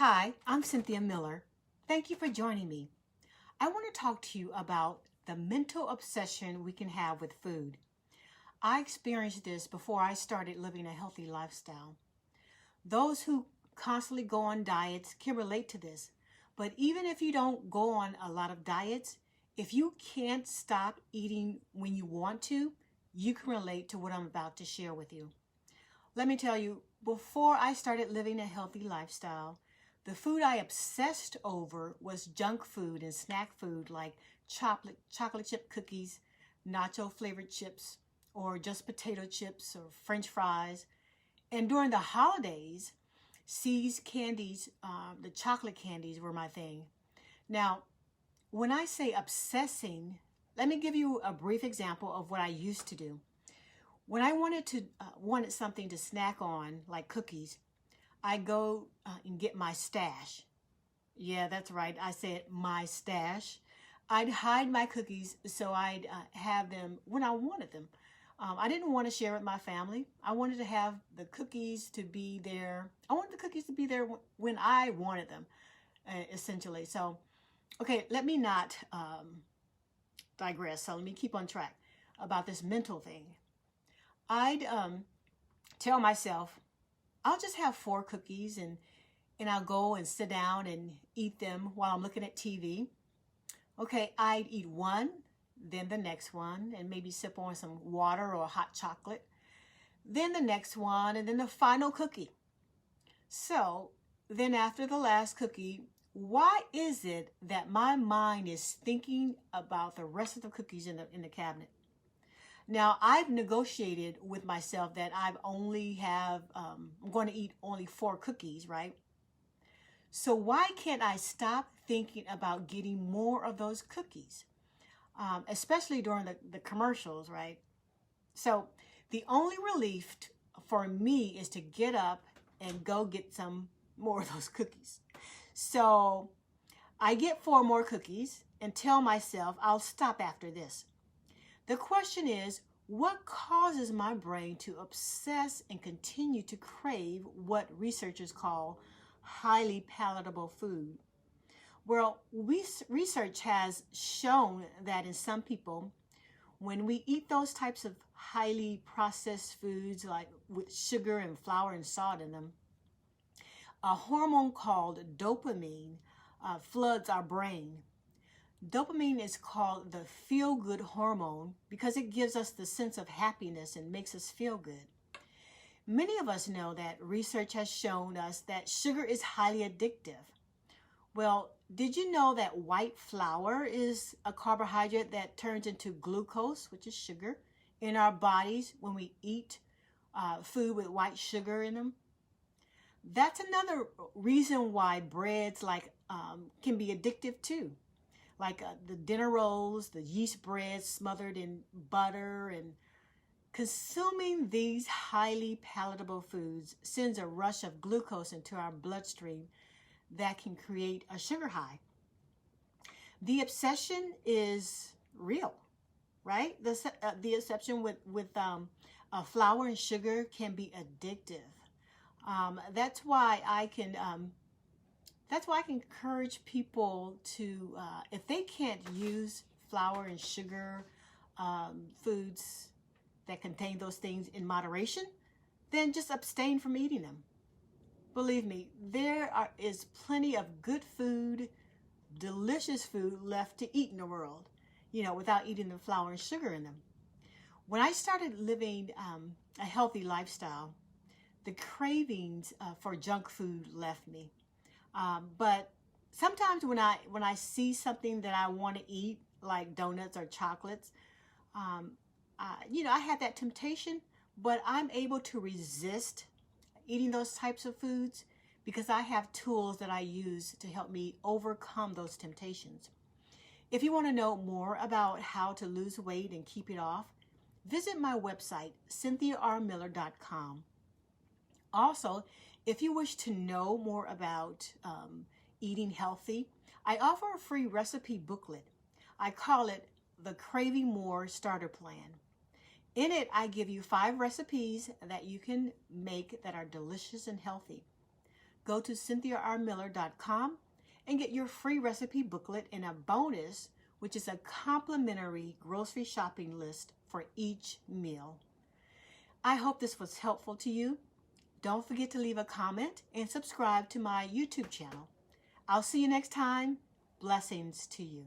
Hi, I'm Cynthia Miller. Thank you for joining me. I want to talk to you about the mental obsession we can have with food. I experienced this before I started living a healthy lifestyle. Those who constantly go on diets can relate to this, but even if you don't go on a lot of diets, if you can't stop eating when you want to, you can relate to what I'm about to share with you. Let me tell you, before I started living a healthy lifestyle, the food I obsessed over was junk food and snack food like chocolate chip cookies, nacho flavored chips, or just potato chips or French fries. And during the holidays, C's candies, the chocolate candies were my thing. Now, when I say obsessing, let me give you a brief example of what I used to do. When I wanted something to snack on, like cookies, I go and get my stash. Yeah, that's right. I said my stash. I'd hide my cookies so I'd have them when I wanted them. I didn't want to share with my family. I wanted to have the cookies to be there. I wanted the cookies to be there when I wanted them, essentially. So, okay, let me not digress. So let me keep on track about this mental thing. I'd tell myself, I'll just have 4 cookies and I'll go and sit down and eat them while I'm looking at TV. Okay, I'd eat one, then the next one, and maybe sip on some water or hot chocolate. Then the next one, and then the final cookie. So then after the last cookie, why is it that my mind is thinking about the rest of the cookies in the cabinet? Now, I've negotiated with myself that I'm going to eat only 4 cookies, right? So why can't I stop thinking about getting more of those cookies, especially during the commercials, right? So the only relief for me is to get up and go get some more of those cookies. So I get 4 more cookies and tell myself I'll stop after this. The question is, what causes my brain to obsess and continue to crave what researchers call highly palatable food? Well, research has shown that in some people, when we eat those types of highly processed foods like with sugar and flour and salt in them, a hormone called dopamine floods our brain. Dopamine is called the feel-good hormone because it gives us the sense of happiness and makes us feel good. Many of us know that research has shown us that sugar is highly addictive. Well, did you know that white flour is a carbohydrate that turns into glucose, which is sugar, in our bodies when we eat food with white sugar in them? That's another reason why breads can be addictive too. Like the dinner rolls, the yeast bread smothered in butter, and consuming these highly palatable foods sends a rush of glucose into our bloodstream that can create a sugar high. The obsession is real, right? The obsession with flour and sugar can be addictive. That's why I can encourage people to, if they can't use flour and sugar foods that contain those things in moderation, then just abstain from eating them. Believe me, there is plenty of good food, delicious food left to eat in the world, without eating the flour and sugar in them. When I started living a healthy lifestyle, the cravings for junk food left me. But sometimes when I see something that I want to eat, like donuts or chocolates, I had that temptation, but I'm able to resist eating those types of foods because I have tools that I use to help me overcome those temptations. If you want to know more about how to lose weight and keep it off, visit my website, cynthiarmiller.com. Also, if you wish to know more about eating healthy, I offer a free recipe booklet. I call it the Craving More Starter Plan. In it, I give you 5 recipes that you can make that are delicious and healthy. go to cynthiarmiller.com and get your free recipe booklet and a bonus, which is a complimentary grocery shopping list for each meal. I hope this was helpful to you. Don't forget to leave a comment and subscribe to my YouTube channel. I'll see you next time. Blessings to you.